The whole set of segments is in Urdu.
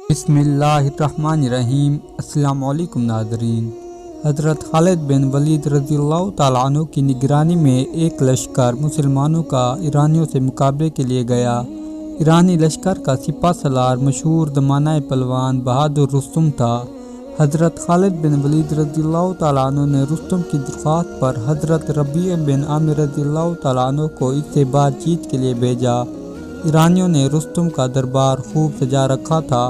بسم اللہ الرحمن الرحیم۔ السلام علیکم ناظرین۔ حضرت خالد بن ولید رضی اللہ تعالیٰ عنہ کی نگرانی میں ایک لشکر مسلمانوں کا ایرانیوں سے مقابلے کے لیے گیا۔ ایرانی لشکر کا سپہ سالار مشہور زمانہ پہلوان بہادر رستم تھا۔ حضرت خالد بن ولید رضی اللہ تعالیٰ عنہ نے رستم کی درخواست پر حضرت ربیع بن عامر رضی اللہ تعالیٰ عنہ کو اس سے بات چیت کے لیے بھیجا۔ ایرانیوں نے رستم کا دربار خوب سجا رکھا تھا،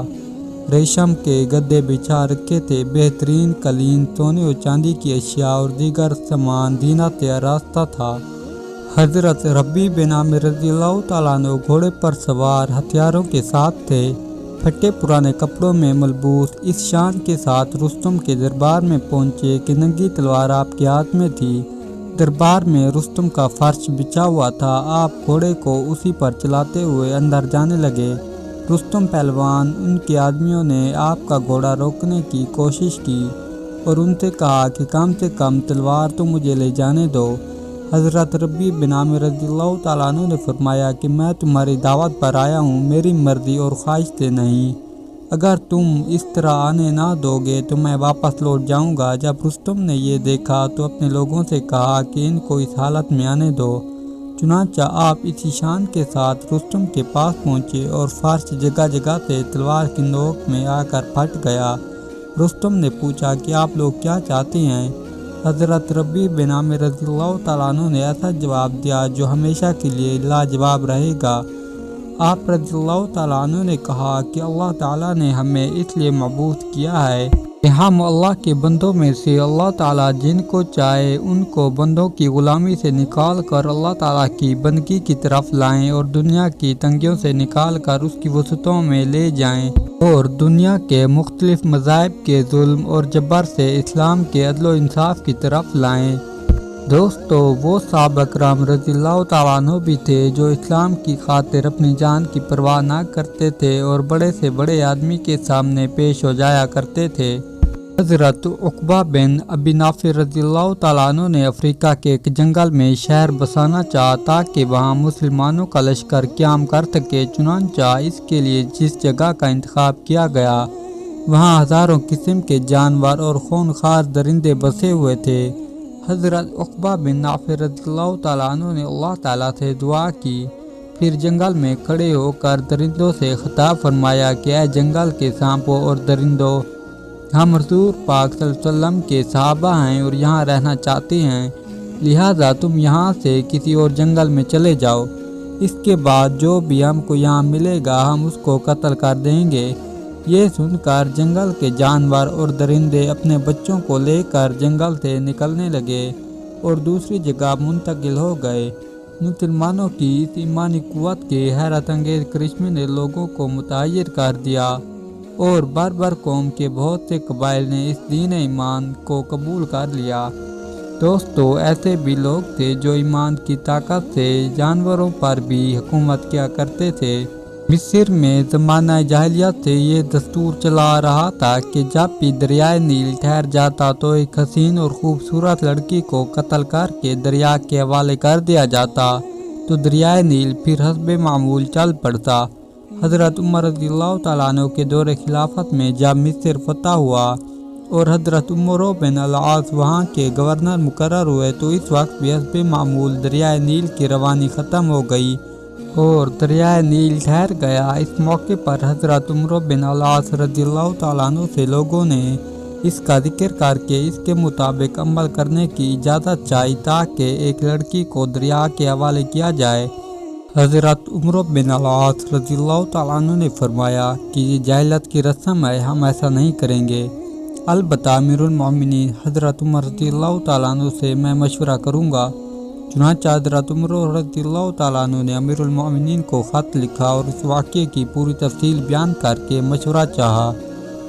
ریشم کے گدے بچھا رکھے تھے، بہترین قالین، سونے اور چاندی کی اشیاء اور دیگر سامان زینت آراستہ تھا۔ حضرت ربیع بن عامر رضی اللہ تعالیٰ عنہ گھوڑے پر سوار ہتھیاروں کے ساتھ تھے، پھٹے پرانے کپڑوں میں ملبوس، اس شان کے ساتھ رستم کے دربار میں پہنچے کہ ننگی تلوار آپ کے ہاتھ میں تھی۔ دربار میں رستم کا فرش بچھا ہوا تھا، آپ گھوڑے کو اسی پر چلاتے ہوئے اندر جانے لگے۔ رستم پہلوان ان کے آدمیوں نے آپ کا گھوڑا روکنے کی کوشش کی اور ان سے کہا کہ کم سے کم تلوار تو مجھے لے جانے دو۔ حضرت ربیع بن عامر رضی اللہ تعالیٰ عنہ نے فرمایا کہ میں تمہاری دعوت پر آیا ہوں، میری مرضی اور خواہش سے نہیں، اگر تم اس طرح آنے نہ دو گے تو میں واپس لوٹ جاؤں گا۔ جب رستم نے یہ دیکھا تو اپنے لوگوں سے کہا کہ ان کو اس حالت میں آنے دو۔ چنانچہ آپ اسی شان کے ساتھ رستم کے پاس پہنچے اور فرش جگہ جگہ سے تلوار کی نوک میں آ کر پھٹ گیا۔ رستم نے پوچھا کہ آپ لوگ کیا چاہتے ہیں؟ حضرت ربیع بن عامر رضی اللہ تعالیٰ عنہ نے ایسا جواب دیا جو ہمیشہ کے لیے لاجواب رہے گا۔ آپ رضی اللہ تعالیٰ عنہ نے کہا کہ اللہ تعالیٰ نے ہمیں اس لیے مبعوث کیا ہے کہ ہم اللہ کے بندوں میں سے اللہ تعالیٰ جن کو چاہے ان کو بندوں کی غلامی سے نکال کر اللہ تعالیٰ کی بندگی کی طرف لائیں اور دنیا کی تنگیوں سے نکال کر اس کی وسعتوں میں لے جائیں اور دنیا کے مختلف مذاہب کے ظلم اور جبر سے اسلام کے عدل و انصاف کی طرف لائیں۔ دوستو، وہ صحابہ کرام رضی اللہ تعالیٰ عنہ بھی تھے جو اسلام کی خاطر اپنی جان کی پرواہ نہ کرتے تھے اور بڑے سے بڑے آدمی کے سامنے پیش ہو جایا کرتے تھے۔ حضرت عقبہ بن ابی نافع رضی اللہ تعالیٰ عنہ نے افریقہ کے ایک جنگل میں شہر بسانا چاہا تاکہ وہاں مسلمانوں کا لشکر قیام کر سکے۔ چنانچہ اس کے لیے جس جگہ کا انتخاب کیا گیا وہاں ہزاروں قسم کے جانور اور خونخوار درندے بسے ہوئے تھے۔ حضرت عقبہ بن نافع رضی اللہ تعالیٰ عنہ نے اللہ تعالیٰ سے دعا کی، پھر جنگل میں کھڑے ہو کر درندوں سے خطاب فرمایا کہ اے جنگل کے سانپوں اور درندوں، ہم حضور پاک صلی اللہ علیہ وسلم کے صحابہ ہیں اور یہاں رہنا چاہتے ہیں، لہٰذا تم یہاں سے کسی اور جنگل میں چلے جاؤ، اس کے بعد جو بھی ہم کو یہاں ملے گا ہم اس کو قتل کر دیں گے۔ یہ سن کر جنگل کے جانور اور درندے اپنے بچوں کو لے کر جنگل سے نکلنے لگے اور دوسری جگہ منتقل ہو گئے۔ مسلمانوں کی اس ایمانی قوت کے حیرت انگیز کرشمے نے لوگوں کو متحیر کر دیا اور بربر قوم کے بہت سے قبائل نے اس دین ایمان کو قبول کر لیا۔ دوستو، ایسے بھی لوگ تھے جو ایمان کی طاقت سے جانوروں پر بھی حکومت کیا کرتے تھے۔ مصر میں زمانہ جاہلیت سے یہ دستور چلا آ رہا تھا کہ جب بھی دریائے نیل ٹھہر جاتا تو ایک حسین اور خوبصورت لڑکی کو قتل کر کے دریا کے حوالے کر دیا جاتا تو دریائے نیل پھر حسب معمول چل پڑتا۔ حضرت عمر رضی اللہ تعالیٰ عنہ کے دور خلافت میں جب مصر فتح ہوا اور حضرت عمر بن العاص وہاں کے گورنر مقرر ہوئے تو اس وقت بھی حسب معمول دریائے نیل کی روانی ختم ہو گئی اور دریائے نیل ٹھہر گیا۔ اس موقع پر حضرت عمر بن العاص رضی اللہ تعالیٰ عنہ سے لوگوں نے اس کا ذکر کر کے اس کے مطابق عمل کرنے کی اجازت چاہی تاکہ ایک لڑکی کو دریا کے حوالے کیا جائے۔ حضرت عمر بن العاص رضی اللہ تعالیٰ عنہ نے فرمایا کہ یہ جاہلیت کی رسم ہے، ہم ایسا نہیں کریں گے، البتہ امیر المومنین حضرت عمر رضی اللہ تعالیٰ عنہ سے میں مشورہ کروں گا۔ چنانچہ حضرت عمر رضی اللہ تعالیٰ عنہ نے امیر المومنین کو خط لکھا اور اس واقعے کی پوری تفصیل بیان کر کے مشورہ چاہا۔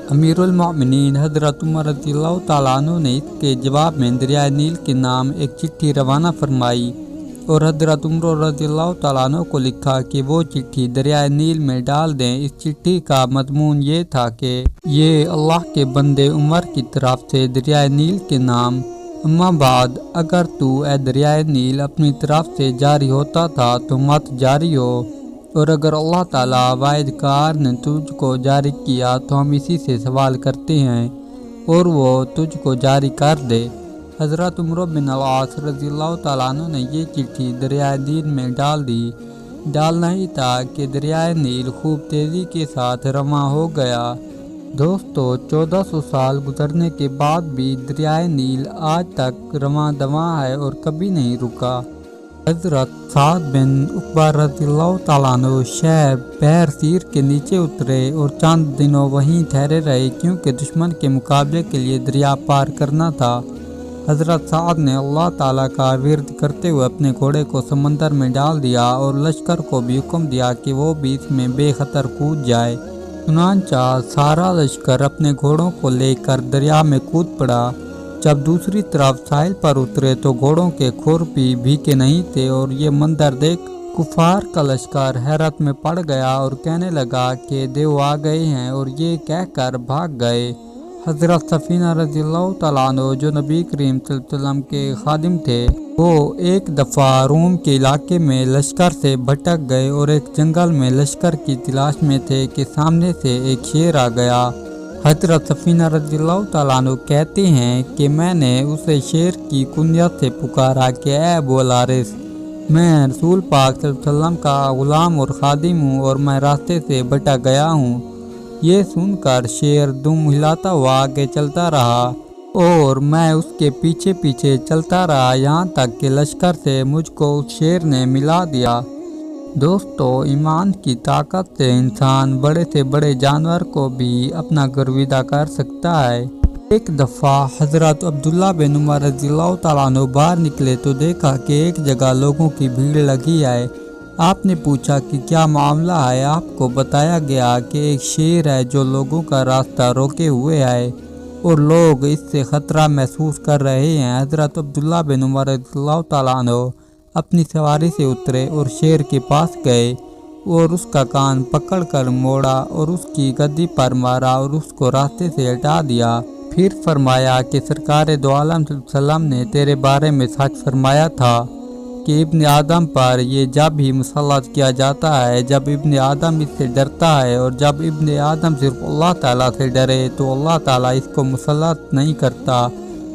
امیر المومنین حضرت عمر رضی اللہ تعالیٰ عنہ نے اس کے جواب میں دریائے نیل کے نام ایک چٹھی روانہ فرمائی اور حضرت عمر رضی اللہ تعالیٰ عنہ کو لکھا کہ وہ چٹھی دریائے نیل میں ڈال دیں۔ اس چٹھی کا مضمون یہ تھا کہ یہ اللہ کے بندے عمر کی طرف سے دریائے نیل کے نام، اما بعد، اگر تو اے دریائے نیل اپنی طرف سے جاری ہوتا تھا تو مت جاری ہو، اور اگر اللہ تعالیٰ واحد قہار نے تجھ کو جاری کیا تو ہم اسی سے سوال کرتے ہیں اور وہ تجھ کو جاری کر دے۔ حضرت عمرو بن العاص رضی اللہ تعالیٰ عنہ نے یہ چٹھی دریائے نیل میں ڈال دی۔ ڈالنا ہی تھا کہ دریائے نیل خوب تیزی کے ساتھ رواں ہو گیا۔ دوستو، 1400 سال گزرنے کے بعد بھی دریائے نیل آج تک رواں دواں ہے اور کبھی نہیں رکا۔ حضرت سعد بن عقبہ رضی اللہ تعالیٰ عنہ شہر بحر سیر کے نیچے اترے اور چند دنوں وہیں ٹھہرے رہے کیونکہ دشمن کے مقابلے کے لیے دریا پار کرنا تھا۔ حضرت سعد نے اللہ تعالیٰ کا ورد کرتے ہوئے اپنے گھوڑے کو سمندر میں ڈال دیا اور لشکر کو بھی حکم دیا کہ وہ بھی اس میں بے خطر کود جائے۔ چنانچہ سارا لشکر اپنے گھوڑوں کو لے کر دریا میں کود پڑا۔ جب دوسری طرف ساحل پر اترے تو گھوڑوں کے کھور بھی بھیگے نہیں تھے اور یہ منظر دیکھ کفار کا لشکر حیرت میں پڑ گیا اور کہنے لگا کہ دیو آ گئے ہیں، اور یہ کہہ کر بھاگ گئے۔ حضرت سفینہ رضی اللہ تعالیٰ عنہ جو نبی کریم صلی اللہ علیہ وسلم کے خادم تھے، وہ ایک دفعہ روم کے علاقے میں لشکر سے بھٹک گئے اور ایک جنگل میں لشکر کی تلاش میں تھے کہ سامنے سے ایک شیر آ گیا۔ حضرت سفینہ رضی اللہ تعالیٰ عنہ کہتے ہیں کہ میں نے اسے شیر کی کنیت سے پکارا کہ اے ابو الحارث، میں رسول پاک صلی اللہ علیہ وسلم کا غلام اور خادم ہوں اور میں راستے سے بھٹک گیا ہوں۔ یہ سن کر شیر دم ہلاتا ہوا آگے چلتا رہا اور میں اس کے پیچھے پیچھے چلتا رہا یہاں تک کہ لشکر سے مجھ کو اس شیر نے ملا دیا۔ دوستو، ایمان کی طاقت سے انسان بڑے سے بڑے جانور کو بھی اپنا گرویدہ کر سکتا ہے۔ ایک دفعہ حضرت عبداللہ بن عمر رضی اللہ تعالیٰ عنہ باہر نکلے تو دیکھا کہ ایک جگہ لوگوں کی بھیڑ لگی ہے۔ آپ نے پوچھا کہ کیا معاملہ ہے؟ آپ کو بتایا گیا کہ ایک شیر ہے جو لوگوں کا راستہ روکے ہوئے ہے اور لوگ اس سے خطرہ محسوس کر رہے ہیں۔ حضرت عبداللہ بن عمر رضی اللہ تعالیٰ عنہ اپنی سواری سے اترے اور شیر کے پاس گئے اور اس کا کان پکڑ کر موڑا اور اس کی گدی پر مارا اور اس کو راستے سے ہٹا دیا۔ پھر فرمایا کہ سرکار دو عالم صلی اللہ علیہ وسلم نے تیرے بارے میں سچ فرمایا تھا کہ ابن آدم پر یہ جب ہی مسلط کیا جاتا ہے جب ابن آدم اس سے ڈرتا ہے، اور جب ابن آدم صرف اللہ تعالیٰ سے ڈرے تو اللہ تعالیٰ اس کو مسلط نہیں کرتا۔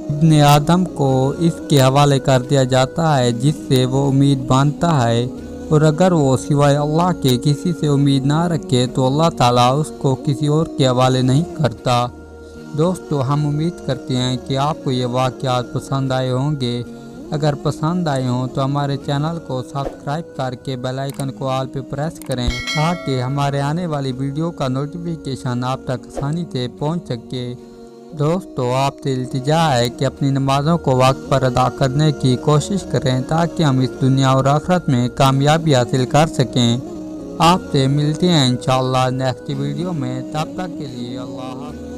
ابن آدم کو اس کے حوالے کر دیا جاتا ہے جس سے وہ امید باندھتا ہے، اور اگر وہ سوائے اللہ کے کسی سے امید نہ رکھے تو اللہ تعالیٰ اس کو کسی اور کے حوالے نہیں کرتا۔ دوستو، ہم امید کرتے ہیں کہ آپ کو یہ واقعات پسند آئے ہوں گے۔ اگر پسند آئے ہوں تو ہمارے چینل کو سبسکرائب کر کے بیل آئیکن کو آل پہ پریس کریں تاکہ ہمارے آنے والی ویڈیو کا نوٹیفیکیشن آپ تک آسانی سے پہنچ سکے۔ دوستو، آپ سے التجا ہے کہ اپنی نمازوں کو وقت پر ادا کرنے کی کوشش کریں تاکہ ہم اس دنیا اور آخرت میں کامیابی حاصل کر سکیں۔ آپ سے ملتے ہیں انشاءاللہ نیکسٹ ویڈیو میں، تب تک کے لیے اللہ حافظ۔